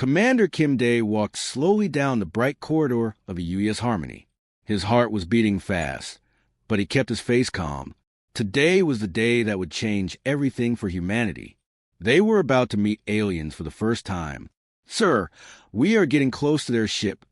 Commander Kim Dae walked slowly down the bright corridor of a UES Harmony. His heart was beating fast, but he kept his face calm. Today was the day that would change everything for humanity. They were about to meet aliens for the first time. "Sir, we are getting close to their ship,"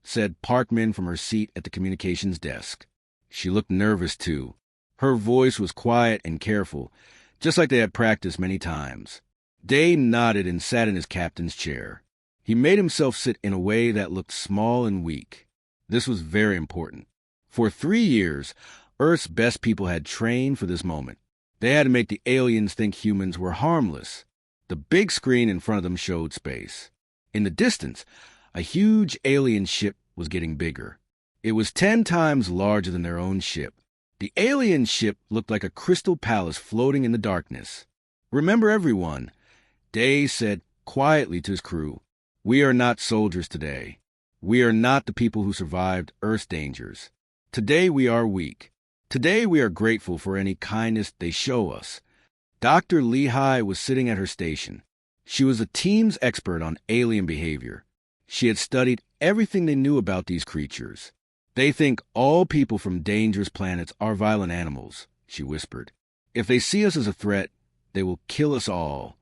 said Park Min from her seat at the communications desk. She looked nervous, too. Her voice was quiet and careful, just like they had practiced many times. Dae nodded and sat in his captain's chair. He made himself sit in a way that looked small and weak. This was very important. For 3 years, Earth's best people had trained for this moment. They had to make the aliens think humans were harmless. The big screen in front of them showed space. In the distance, a huge alien ship was getting bigger. It was 10 times larger than their own ship. The alien ship looked like a crystal palace floating in the darkness. "Remember, everyone," Dae said quietly to his crew, "we are not soldiers today. We are not the people who survived Earth's dangers. Today we are weak. Today we are grateful for any kindness they show us." Dr. Lehigh was sitting at her station. She was the team's expert on alien behavior. She had studied everything they knew about these creatures. "They think all people from dangerous planets are violent animals," she whispered. "If they see us as a threat, they will kill us all."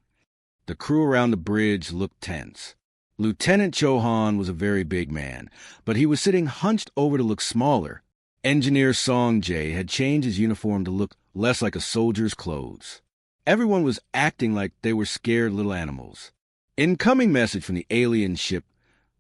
The crew around the bridge looked tense. Lieutenant Chohan was a very big man, but he was sitting hunched over to look smaller. Engineer Song Jae had changed his uniform to look less like a soldier's clothes. Everyone was acting like they were scared little animals. "Incoming message from the alien ship,"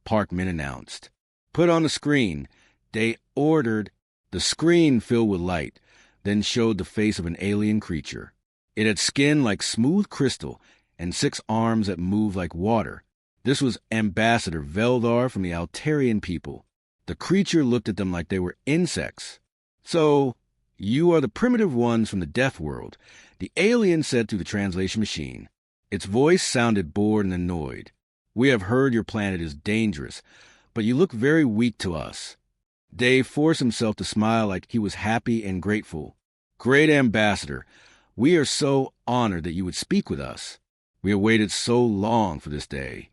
Park Min announced. "Put on the screen." They ordered. The screen filled with light, then showed the face of an alien creature. It had skin like smooth crystal and 6 arms that moved like water. This was Ambassador Veldar from the Altarian people. The creature looked at them like they were insects. "So, you are the primitive ones from the Death World," the alien said through the translation machine. Its voice sounded bored and annoyed. "We have heard your planet is dangerous, but you look very weak to us." Dae forced himself to smile like he was happy and grateful. "Great Ambassador, we are so honored that you would speak with us. We have waited so long for this day."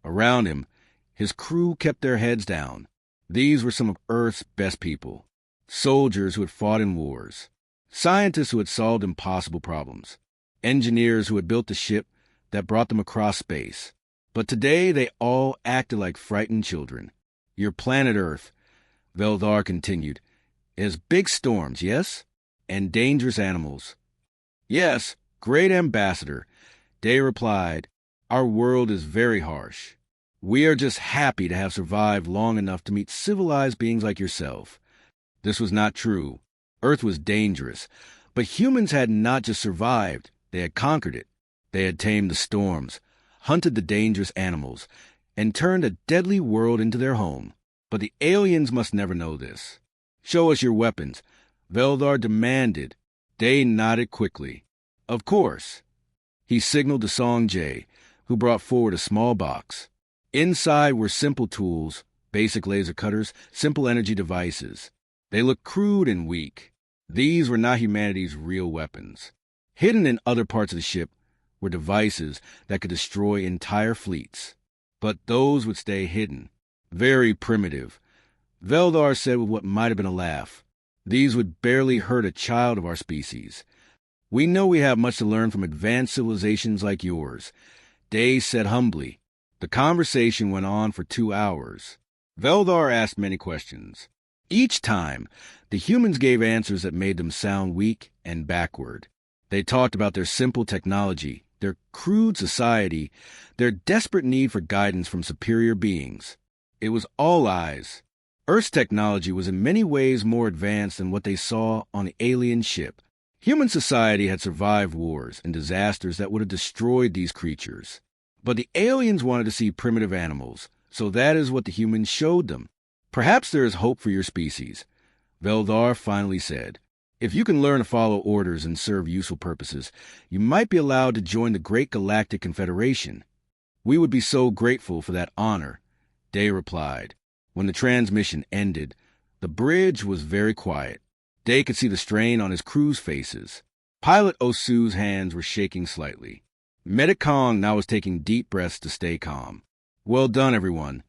Around him, his crew kept their heads down. These were some of Earth's best people. Soldiers who had fought in wars. Scientists who had solved impossible problems. Engineers who had built the ship that brought them across space. But today they all acted like frightened children. "Your planet Earth," Veldar continued, "has big storms, yes? And dangerous animals." "Yes, great Ambassador," Dae replied. "Our world is very harsh. We are just happy to have survived long enough to meet civilized beings like yourself." This was not true. Earth was dangerous, but humans had not just survived, they had conquered it. They had tamed the storms, hunted the dangerous animals, and turned a deadly world into their home. But the aliens must never know this. "Show us your weapons," Veldar demanded. Dae nodded quickly. "Of course." He signaled to Song Jae, who brought forward a small box. Inside were simple tools, basic laser cutters, simple energy devices. They looked crude and weak. These were not humanity's real weapons. Hidden in other parts of the ship were devices that could destroy entire fleets. But those would stay hidden. Very primitive. Veldar said with what might have been a laugh. "These would barely hurt a child of our species. We know we have much to learn from advanced civilizations like yours," Dae said humbly. The conversation went on for 2 hours. Veldar asked many questions. Each time, the humans gave answers that made them sound weak and backward. They talked about their simple technology, their crude society, their desperate need for guidance from superior beings. It was all eyes. Earth's technology was in many ways more advanced than what they saw on the alien ship. Human society had survived wars and disasters that would have destroyed these creatures. But the aliens wanted to see primitive animals, so that is what the humans showed them. "Perhaps there is hope for your species," Veldar finally said. "If you can learn to follow orders and serve useful purposes, you might be allowed to join the Great Galactic Confederation." "We would be so grateful for that honor," Dae replied. When the transmission ended, the bridge was very quiet. Dae could see the strain on his crew's faces. Pilot Osu's hands were shaking slightly. Medic Kong now was taking deep breaths to stay calm. Well done, everyone,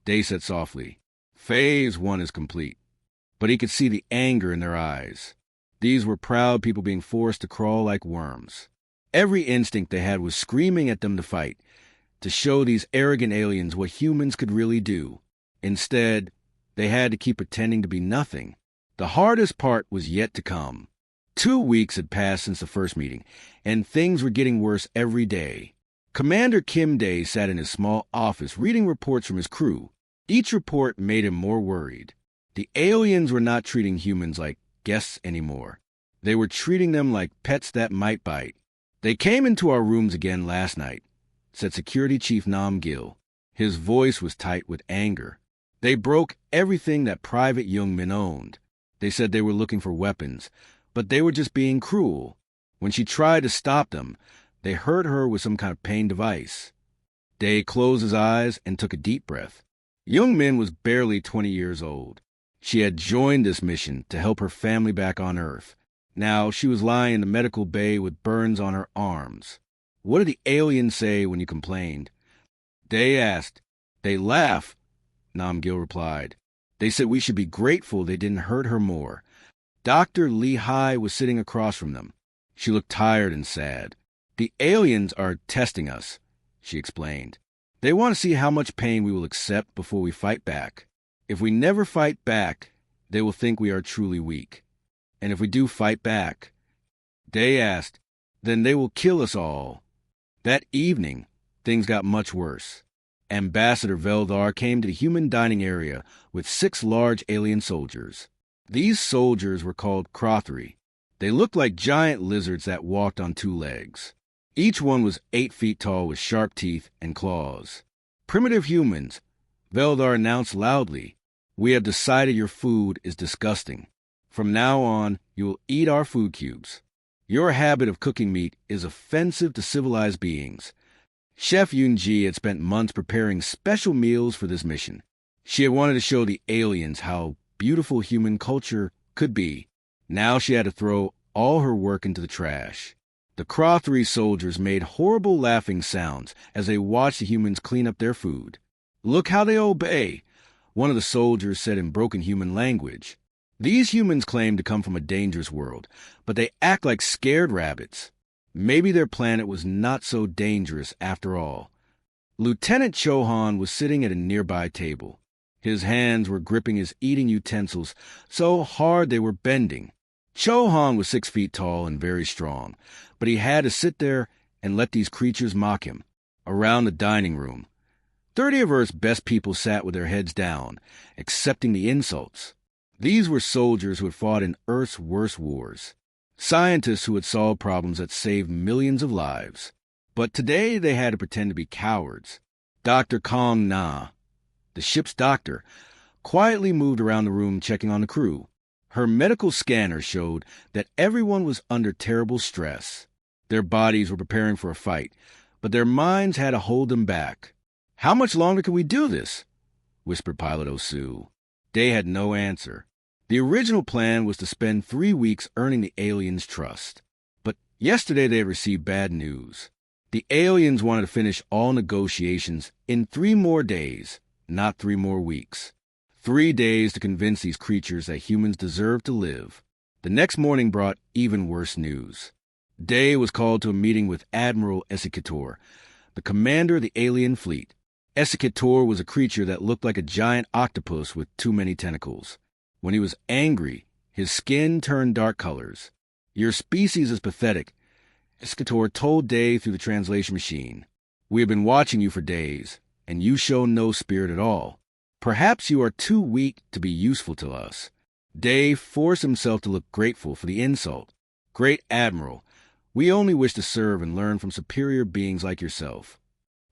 Day said softly. Phase 1 is complete. But he could see the anger in their eyes. These were proud people being forced to crawl like worms. Every instinct they had was screaming at them to fight, to show these arrogant aliens what humans could really do. Instead, they had to keep pretending to be nothing. The hardest part was yet to come. 2 weeks had passed since the first meeting, and things were getting worse every day. Commander Kim Day sat in his small office reading reports from his crew. Each report made him more worried. The aliens were not treating humans like guests anymore. They were treating them like pets that might bite. They came into our rooms again last night, said Security Chief Nam Gil. His voice was tight with anger. They broke everything that Private Youngmin owned. They said they were looking for weapons, but they were just being cruel. When she tried to stop them, they hurt her with some kind of pain device. Day closed his eyes and took a deep breath. Youngmin was barely 20 years old. She had joined this mission to help her family back on Earth. Now she was lying in the medical bay with burns on her arms. What did the aliens say when you complained? Day asked. They laughed, Nam Gil replied. They said we should be grateful they didn't hurt her more. Dr. Lee Hai was sitting across from them. She looked tired and sad. The aliens are testing us, she explained. They want to see how much pain we will accept before we fight back. If we never fight back, they will think we are truly weak. And if we do fight back, Day asked, then they will kill us all. That evening, things got much worse. Ambassador Veldar came to the human dining area with 6 large alien soldiers. These soldiers were called Crothri. They looked like giant lizards that walked on 2 legs. Each one was 8 feet tall with sharp teeth and claws. Primitive humans, Veldar announced loudly, we have decided your food is disgusting. From now on, you will eat our food cubes. Your habit of cooking meat is offensive to civilized beings. Chef Yunji had spent months preparing special meals for this mission. She had wanted to show the aliens how beautiful human culture could be. Now she had to throw all her work into the trash. The Crothri soldiers made horrible laughing sounds as they watched the humans clean up their food. Look how they obey, one of the soldiers said in broken human language. These humans claim to come from a dangerous world, but they act like scared rabbits. Maybe their planet was not so dangerous after all. Lieutenant Chohan was sitting at a nearby table. His hands were gripping his eating utensils so hard they were bending. Chohan was 6 feet tall and very strong, but he had to sit there and let these creatures mock him. Around the dining room, 30 of Earth's best people sat with their heads down, accepting the insults. These were soldiers who had fought in Earth's worst wars. Scientists who had solved problems that saved millions of lives. But today they had to pretend to be cowards. Dr. Kong Na, the ship's doctor, quietly moved around the room checking on the crew. Her medical scanner showed that everyone was under terrible stress. Their bodies were preparing for a fight, but their minds had to hold them back. How much longer can we do this? Whispered Pilot Osu. Day had no answer. The original plan was to spend 3 weeks earning the aliens' trust. But yesterday they had received bad news. The aliens wanted to finish all negotiations in 3 more days, not 3 more weeks. 3 days to convince these creatures that humans deserve to live. The next morning brought even worse news. Day was called to a meeting with Admiral Esikator, the commander of the alien fleet. Esikator was a creature that looked like a giant octopus with too many tentacles. When he was angry, his skin turned dark colors. Your species is pathetic, Esikator told Day through the translation machine. We have been watching you for days, and you show no spirit at all. Perhaps you are too weak to be useful to us. Day forced himself to look grateful for the insult. Great Admiral, we only wish to serve and learn from superior beings like yourself.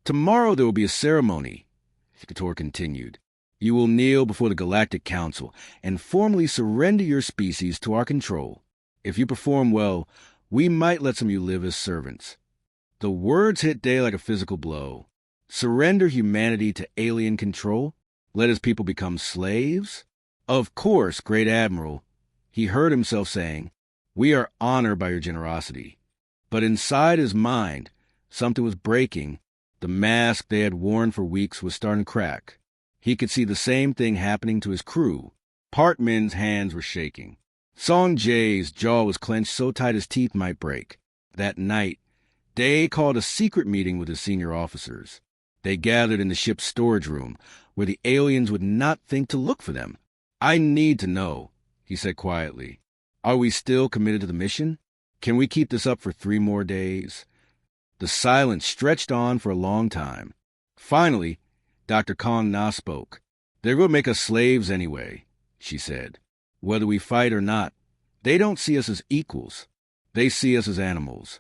Tomorrow there will be a ceremony, Esikator continued. You will kneel before the Galactic Council and formally surrender your species to our control. If you perform well, we might let some of you live as servants. The words hit Day like a physical blow. Surrender humanity to alien control? Let his people become slaves? Of course, Great Admiral. He heard himself saying, we are honored by your generosity. But inside his mind, something was breaking The mask they had worn for weeks was starting to crack. He could see the same thing happening to his crew. Park Min's hands were shaking. Song Jae's jaw was clenched so tight his teeth might break. That night, Day called a secret meeting with his senior officers. They gathered in the ship's storage room, where the aliens would not think to look for them. "I need to know," he said quietly. "Are we still committed to the mission? Can we keep this up for 3 more days?" The silence stretched on for a long time. Finally, Dr. Kong Na spoke. "They're going to make us slaves anyway," she said. "Whether we fight or not, they don't see us as equals. They see us as animals."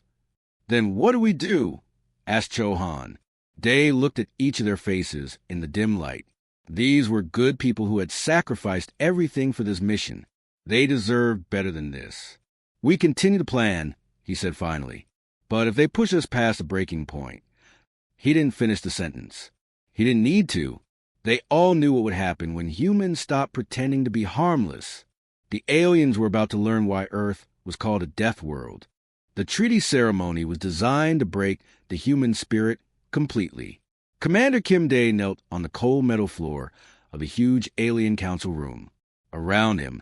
"Then what do we do?" asked Cho Han. Day looked at each of their faces in the dim light. These were good people who had sacrificed everything for this mission. They deserved better than this. "We continue to plan," he said finally. "But if they push us past the breaking point..." He didn't finish the sentence. He didn't need to. They all knew what would happen when humans stopped pretending to be harmless. The aliens were about to learn why Earth was called a death world. The treaty ceremony was designed to break the human spirit completely. Commander Kim Day knelt on the cold metal floor of the huge alien council room. Around him,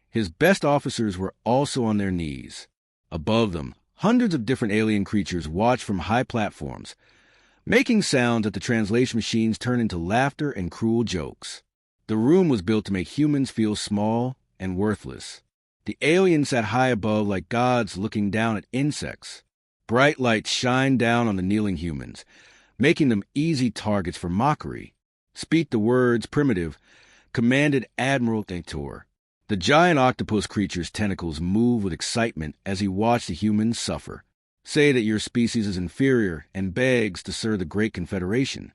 his best officers were also on their knees. Above them, hundreds of different alien creatures watched from high platforms, making sounds that the translation machines turned into laughter and cruel jokes. The room was built to make humans feel small and worthless. The aliens sat high above like gods looking down at insects. Bright lights shined down on the kneeling humans, making them easy targets for mockery. "Speak the words, primitive," commanded Admiral Thetor. The giant octopus creature's tentacles moved with excitement as he watched the humans suffer. "Say that your species is inferior and begs to serve the Great Confederation."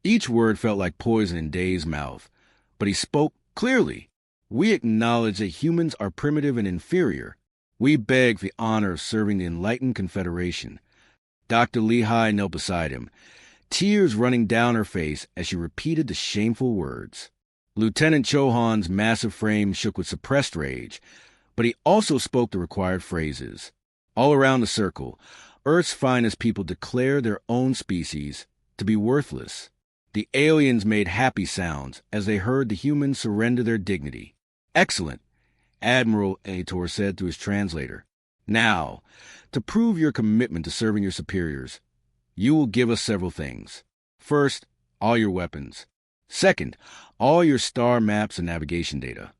Each word felt like poison in Day's mouth, but he spoke clearly. "We acknowledge that humans are primitive and inferior. We beg for the honor of serving the enlightened Confederation." Dr. Lehigh knelt beside him, tears running down her face as she repeated the shameful words. Lieutenant Chohan's massive frame shook with suppressed rage, but he also spoke the required phrases. All around the circle, Earth's finest people declared their own species to be worthless. The aliens made happy sounds as they heard the humans surrender their dignity. "Excellent," Admiral Ator said to his translator. "Now, to prove your commitment to serving your superiors, you will give us several things. First, all your weapons. Second, all your star maps and navigation data."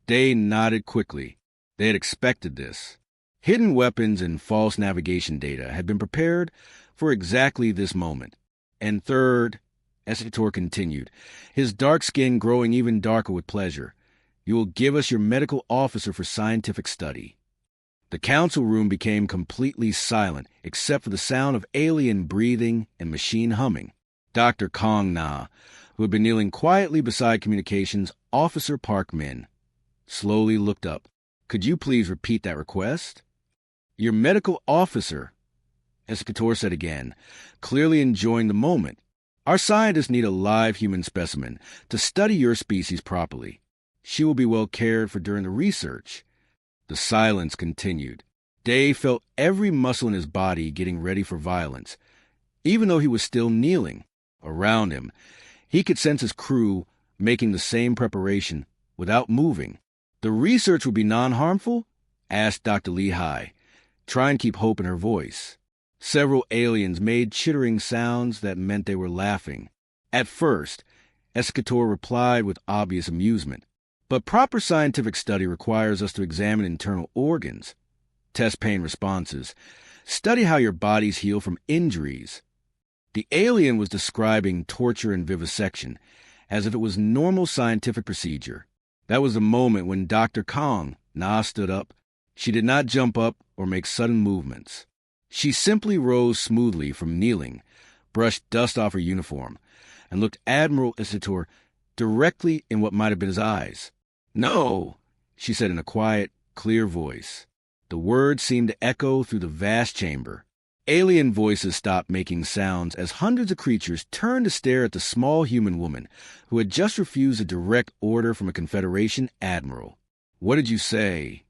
Day nodded quickly. They had expected this. Hidden weapons and false navigation data had been prepared for exactly this moment. "And third," Essitor continued, his dark skin growing even darker with pleasure, "you will give us your medical officer for scientific study." The council room became completely silent except for the sound of alien breathing and machine humming. Dr. Kong Na, who had been kneeling quietly beside Communications Officer Park Min, slowly looked up. "Could you please repeat that request?" "Your medical officer," Escator said again, clearly enjoying the moment. "Our scientists need a live human specimen to study your species properly. She will be well cared for during the research." The silence continued. Day felt every muscle in his body getting ready for violence, even though he was still kneeling. Around him, he could sense his crew making the same preparation without moving. "The research will be non-harmful?" asked Dr. Lehigh, trying to keep hope in her voice. Several aliens made chittering sounds that meant they were laughing. At first, Escator replied with obvious amusement. "But proper scientific study requires us to examine internal organs, test pain responses, study how your bodies heal from injuries." The alien was describing torture and vivisection as if it was normal scientific procedure. That was the moment when Dr. Kong Na stood up. She did not jump up or make sudden movements. She simply rose smoothly from kneeling, brushed dust off her uniform, and looked Admiral Isitor directly in what might have been his eyes. "No," she said in a quiet, clear voice. The words seemed to echo through the vast chamber. Alien voices stopped making sounds as hundreds of creatures turned to stare at the small human woman who had just refused a direct order from a Confederation admiral. "What did you say?"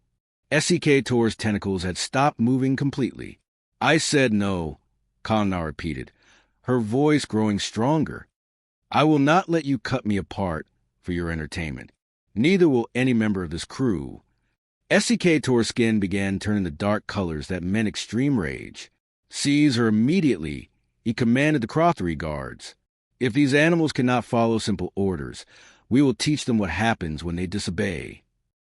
SEK Tor's tentacles had stopped moving completely. "I said no," Konna repeated, her voice growing stronger. "I will not let you cut me apart for your entertainment. Neither will any member of this crew." SCKTOR's skin began turning the dark colors that meant extreme rage. Sees her immediately, he commanded the Crothery guards. "If these animals cannot follow simple orders, we will teach them what happens when they disobey."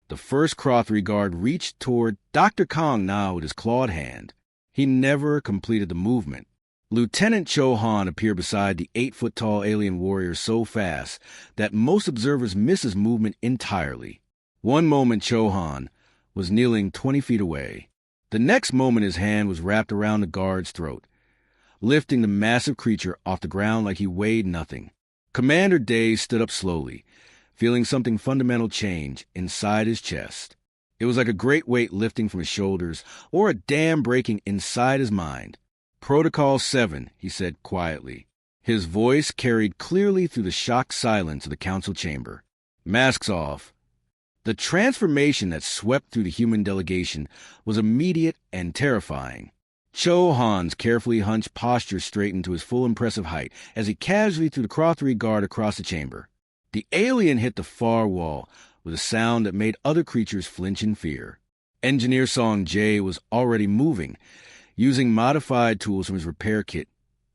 The first Crothery guard reached toward Dr. Kong now with his clawed hand. He never completed the movement. Lieutenant Cho Han appeared beside the 8-foot-tall alien warrior so fast that most observers miss his movement entirely. One moment Cho Han was kneeling 20 feet away. The next moment his hand was wrapped around the guard's throat, lifting the massive creature off the ground like he weighed nothing. Commander Day stood up slowly, feeling something fundamental change inside his chest. It was like a great weight lifting from his shoulders or a dam breaking inside his mind. "Protocol 7, he said quietly. His voice carried clearly through the shocked silence of the council chamber. "Masks off." The transformation that swept through the human delegation was immediate and terrifying. Cho Han's carefully hunched posture straightened to his full impressive height as he casually threw the Crothery guard across the chamber. The alien hit the far wall with a sound that made other creatures flinch in fear. Engineer Song Jae was already moving, using modified tools from his repair kit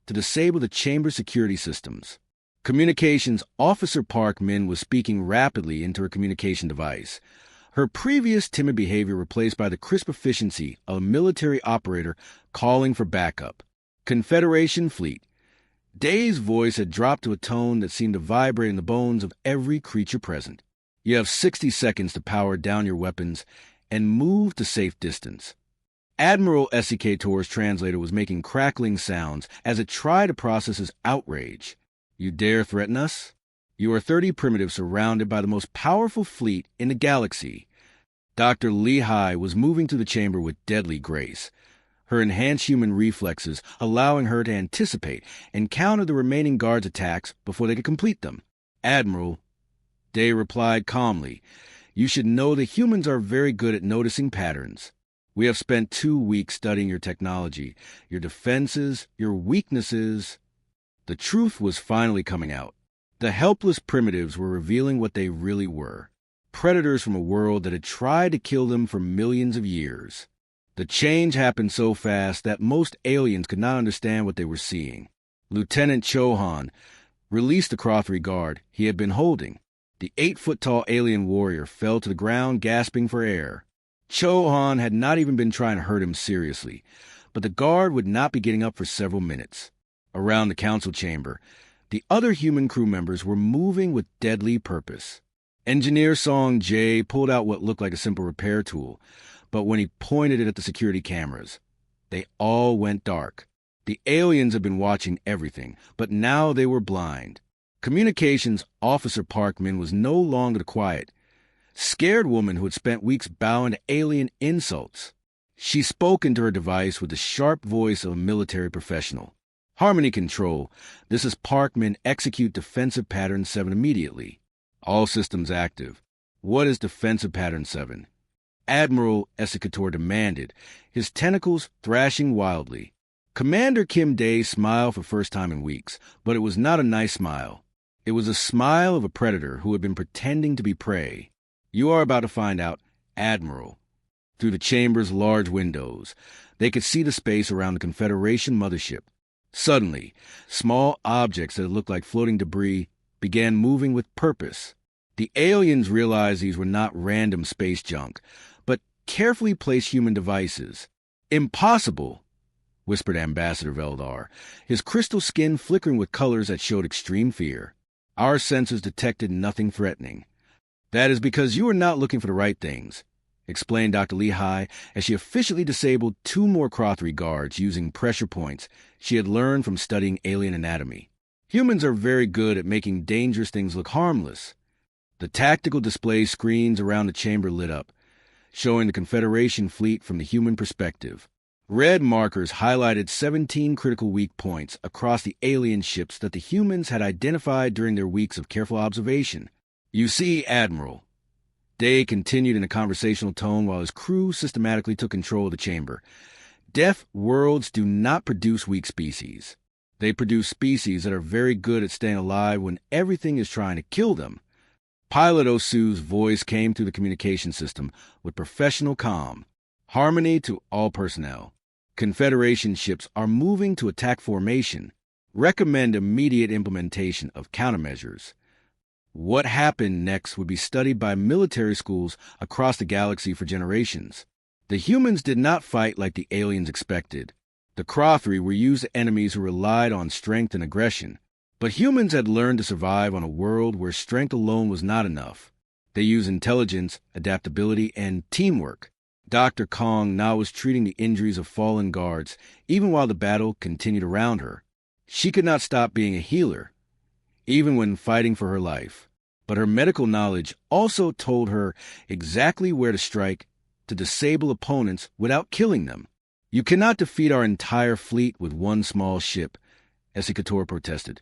to disable the chamber security systems. Communications Officer Park Min was speaking rapidly into her communication device, her previous timid behavior replaced by the crisp efficiency of a military operator calling for backup. "Confederation Fleet." Day's voice had dropped to a tone that seemed to vibrate in the bones of every creature present. "You have 60 seconds to power down your weapons and move to safe distance." Admiral SCKTOR's translator was making crackling sounds as it tried to process his outrage. "You dare threaten us? You are 30 primitives surrounded by the most powerful fleet in the galaxy." Dr. Lehigh was moving through the chamber with deadly grace, her enhanced human reflexes allowing her to anticipate and counter the remaining guards' attacks before they could complete them. "Admiral," Day replied calmly, "you should know that humans are very good at noticing patterns. We have spent 2 weeks studying your technology, your defenses, your weaknesses." The truth was finally coming out. The helpless primitives were revealing what they really were: predators from a world that had tried to kill them for millions of years. The change happened so fast that most aliens could not understand what they were seeing. Lieutenant Cho Han released the Crothery guard he had been holding. The 8-foot-tall alien warrior fell to the ground, gasping for air. Cho Han had not even been trying to hurt him seriously, but the guard would not be getting up for several minutes. Around the council chamber, the other human crew members were moving with deadly purpose. Engineer Song Jae pulled out what looked like a simple repair tool, but when he pointed it at the security cameras, they all went dark. The aliens had been watching everything, but now they were blind. Communications Officer Parkman was no longer the quiet, scared woman who had spent weeks bowing to alien insults. She spoke into her device with the sharp voice of a military professional. "Harmony Control, this is Parkman. Execute Defensive Pattern 7 immediately." "All systems active." "What is Defensive Pattern 7? Admiral SCKTOR demanded, his tentacles thrashing wildly. Commander Kim Day smiled for the first time in weeks, but it was not a nice smile. It was a smile of a predator who had been pretending to be prey. "You are about to find out, Admiral." Through the chamber's large windows, they could see the space around the Confederation mothership. Suddenly, small objects that looked like floating debris began moving with purpose. The aliens realized these were not random space junk, but carefully placed human devices. "Impossible," whispered Ambassador Veldar, his crystal skin flickering with colors that showed extreme fear. "Our sensors detected nothing threatening." "That is because you are not looking for the right things," explained Dr. Lehigh as she officially disabled 2 more Crothery guards using pressure points she had learned from studying alien anatomy. "Humans are very good at making dangerous things look harmless." The tactical display screens around the chamber lit up, showing the Confederation fleet from the human perspective. Red markers highlighted 17 critical weak points across the alien ships that the humans had identified during their weeks of careful observation. "You see, Admiral," Day continued in a conversational tone while his crew systematically took control of the chamber, "deaf worlds do not produce weak species. They produce species that are very good at staying alive when everything is trying to kill them. Pilot Osu's voice came through the communication system with professional calm. Harmony to all personnel. Confederation ships are moving to attack formation. Recommend immediate implementation of countermeasures. What happened next would be studied by military schools across the galaxy for generations. The humans did not fight like the aliens expected. The Crothri were used enemies who relied on strength and aggression. But humans had learned to survive on a world where strength alone was not enough. They used intelligence, adaptability, and teamwork. Dr. Kong now was treating the injuries of fallen guards, even while the battle continued around her. She could not stop being a healer, even when fighting for her life. But her medical knowledge also told her exactly where to strike to disable opponents without killing them. You cannot defeat our entire fleet with one small ship, Esikator protested,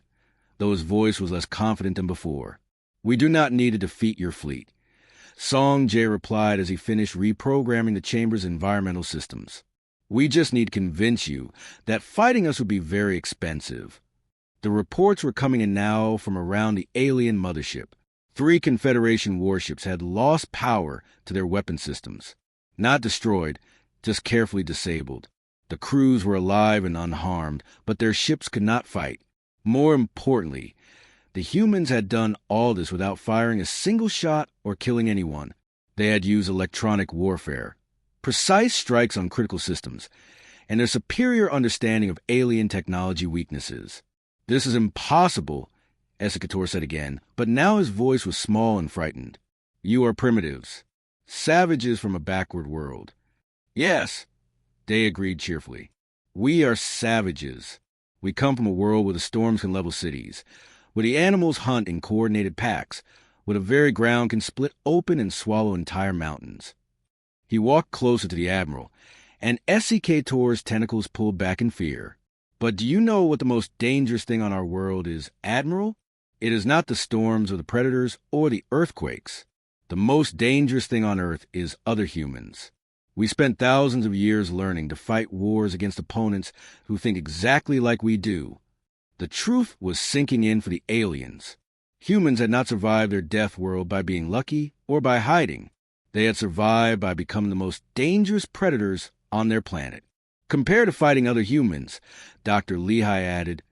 though his voice was less confident than before. We do not need to defeat your fleet. Song Jae replied as he finished reprogramming the chamber's environmental systems. We just need to convince you that fighting us would be very expensive. The reports were coming in now from around the alien mothership. 3 Confederation warships had lost power to their weapon systems. Not destroyed, just carefully disabled. The crews were alive and unharmed, but their ships could not fight. More importantly, the humans had done all this without firing a single shot or killing anyone. They had used electronic warfare, precise strikes on critical systems, and their superior understanding of alien technology weaknesses. This is impossible, Esikator said again, but now his voice was small and frightened. You are primitives, savages from a backward world. Yes, they agreed cheerfully. We are savages. We come from a world where the storms can level cities, where the animals hunt in coordinated packs, where the very ground can split open and swallow entire mountains. He walked closer to the Admiral, and Esikator's tentacles pulled back in fear. But do you know what the most dangerous thing on our world is, Admiral? It is not the storms or the predators or the earthquakes. The most dangerous thing on Earth is other humans. We spent thousands of years learning to fight wars against opponents who think exactly like we do. The truth was sinking in for the aliens. Humans had not survived their death world by being lucky or by hiding. They had survived by becoming the most dangerous predators on their planet. Compared to fighting other humans, Dr. Lehigh added,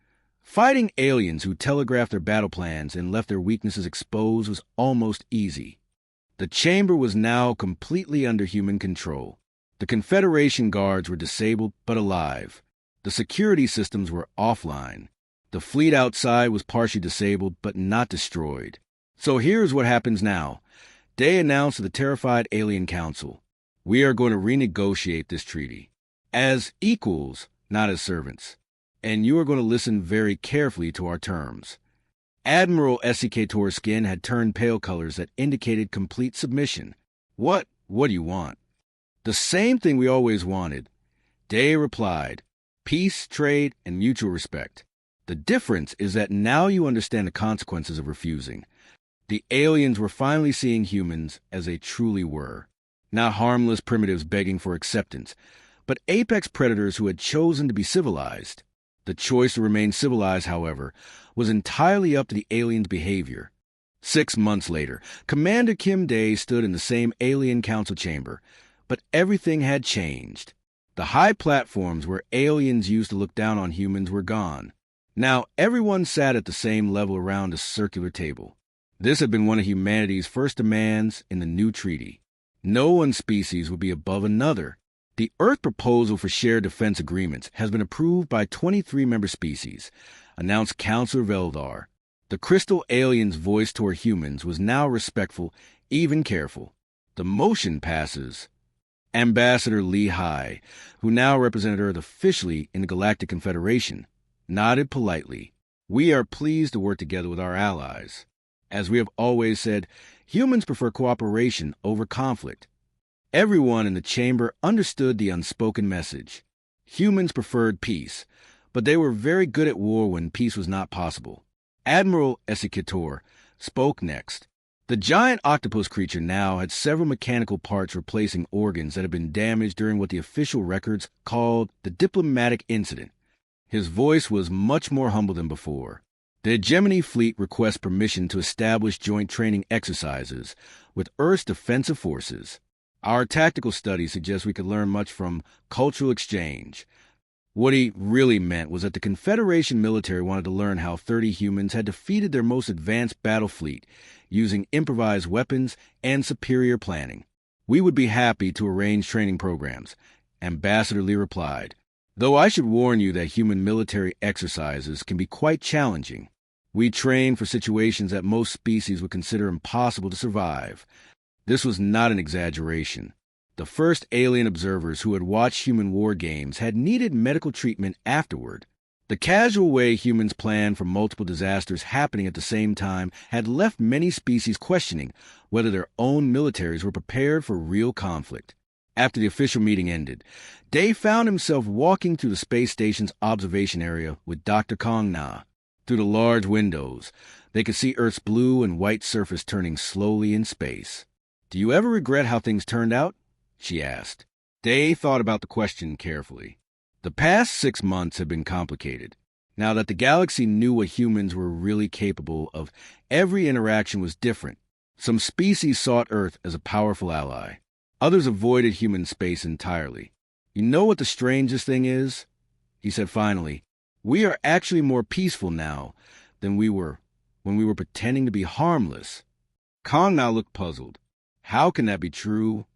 fighting aliens who telegraphed their battle plans and left their weaknesses exposed was almost easy. The chamber was now completely under human control. The Confederation guards were disabled but alive. The security systems were offline. The fleet outside was partially disabled but not destroyed. So here's what happens now. Day announced to the terrified Alien Council, we are going to renegotiate this treaty. As equals, not as servants. And you are going to listen very carefully to our terms. Admiral Esikator's skin had turned pale colors that indicated complete submission. What do you want? The same thing we always wanted. Day replied, peace, trade, and mutual respect. The difference is that now you understand the consequences of refusing. The aliens were finally seeing humans as they truly were. Not harmless primitives begging for acceptance, but apex predators who had chosen to be civilized. The choice to remain civilized, however, was entirely up to the aliens' behavior. 6 months later, Commander Kim Day stood in the same Alien Council chamber, but everything had changed. The high platforms where aliens used to look down on humans were gone. Now everyone sat at the same level around a circular table. This had been one of humanity's first demands in the new treaty. No one species would be above another. The Earth proposal for shared defense agreements has been approved by 23 member species, announced Councillor Veldar. The crystal alien's voice toward humans was now respectful, even careful. The motion passes. Ambassador Lehigh, who now represented Earth officially in the Galactic Confederation, nodded politely. We are pleased to work together with our allies. As we have always said, humans prefer cooperation over conflict. Everyone in the chamber understood the unspoken message. Humans preferred peace, but they were very good at war when peace was not possible. Admiral Esikator spoke next. The giant octopus creature now had several mechanical parts replacing organs that had been damaged during what the official records called the diplomatic incident. His voice was much more humble than before. The Hegemony Fleet requests permission to establish joint training exercises with Earth's defensive forces. Our tactical studies suggest we could learn much from cultural exchange. What he really meant was that the Confederation military wanted to learn how 30 humans had defeated their most advanced battle fleet using improvised weapons and superior planning. We would be happy to arrange training programs, Ambassador Lee replied, though I should warn you that human military exercises can be quite challenging. We train for situations that most species would consider impossible to survive. This was not an exaggeration. The first alien observers who had watched human war games had needed medical treatment afterward. The casual way humans planned for multiple disasters happening at the same time had left many species questioning whether their own militaries were prepared for real conflict. After the official meeting ended, Dave found himself walking through the space station's observation area with Dr. Kong Na. Through the large windows, they could see Earth's blue and white surface turning slowly in space. "Do you ever regret how things turned out?" she asked. Dave thought about the question carefully. The past 6 months had been complicated. Now that the galaxy knew what humans were really capable of, every interaction was different. Some species sought Earth as a powerful ally. Others avoided human space entirely. "You know what the strangest thing is?" he said finally. "We are actually more peaceful now than we were when we were pretending to be harmless." Kong now looked puzzled. How can that be true?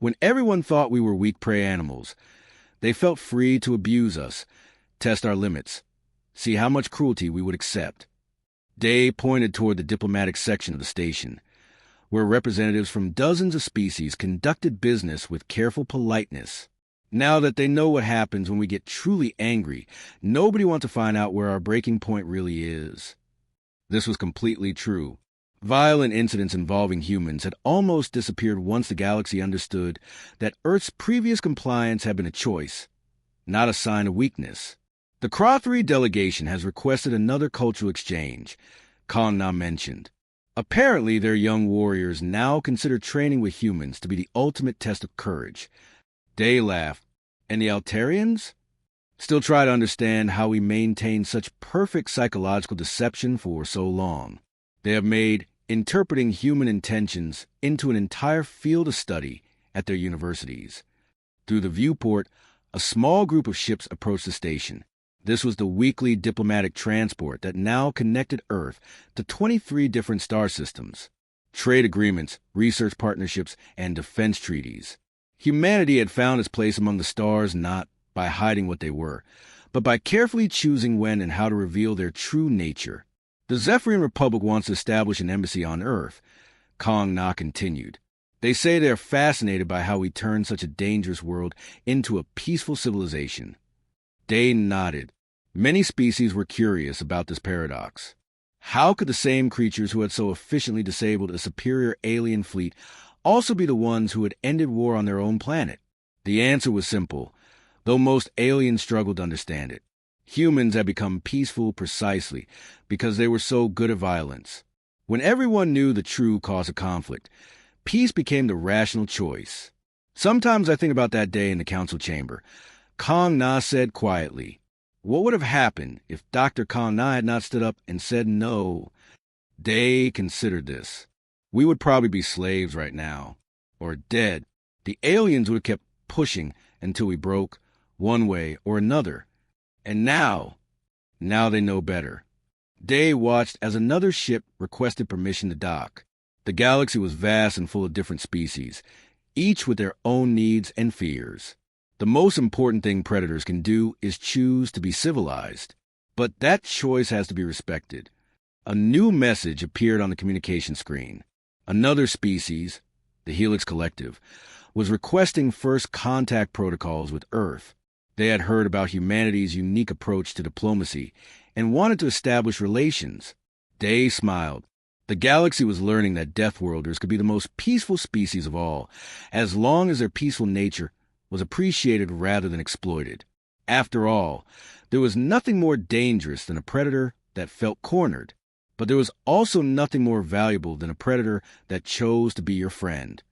When everyone thought we were weak prey animals, they felt free to abuse us, test our limits, see how much cruelty we would accept. Day pointed toward the diplomatic section of the station, where representatives from dozens of species conducted business with careful politeness. Now that they know what happens when we get truly angry, nobody wants to find out where our breaking point really is. This was completely true. Violent incidents involving humans had almost disappeared once the galaxy understood that Earth's previous compliance had been a choice, not a sign of weakness. The Crothery delegation has requested another cultural exchange, Kong Na mentioned. Apparently, their young warriors now consider training with humans to be the ultimate test of courage. Day laughed. "And the Altarians?" "Still try to understand how we maintained such perfect psychological deception for so long. They have made interpreting human intentions into an entire field of study at their universities." Through the viewport, a small group of ships approached the station. This was the weekly diplomatic transport that now connected Earth to 23 different star systems. Trade agreements, research partnerships, and defense treaties. Humanity had found its place among the stars not by hiding what they were, but by carefully choosing when and how to reveal their true nature. The Zephyrian Republic wants to establish an embassy on Earth, Kong Na continued. They say they are fascinated by how we turned such a dangerous world into a peaceful civilization. Day nodded. Many species were curious about this paradox. How could the same creatures who had so efficiently disabled a superior alien fleet also be the ones who had ended war on their own planet? The answer was simple, though most aliens struggled to understand it. Humans had become peaceful precisely because they were so good at violence. When everyone knew the true cause of conflict, peace became the rational choice. "Sometimes I think about that day in the council chamber," Kong Na said quietly. "What would have happened if Dr. Kong Na had not stood up and said no?" Day considered this. "We would probably be slaves right now, or dead. The aliens would have kept pushing until we broke, one way or another. And now they know better." Day watched as another ship requested permission to dock. The galaxy was vast and full of different species, each with their own needs and fears. The most important thing predators can do is choose to be civilized. But that choice has to be respected. A new message appeared on the communication screen. Another species, the Helix Collective, was requesting first contact protocols with Earth. They had heard about humanity's unique approach to diplomacy and wanted to establish relations. Day smiled. The galaxy was learning that Deathworlders could be the most peaceful species of all, as long as their peaceful nature was appreciated rather than exploited. After all, there was nothing more dangerous than a predator that felt cornered. But there was also nothing more valuable than a predator that chose to be your friend.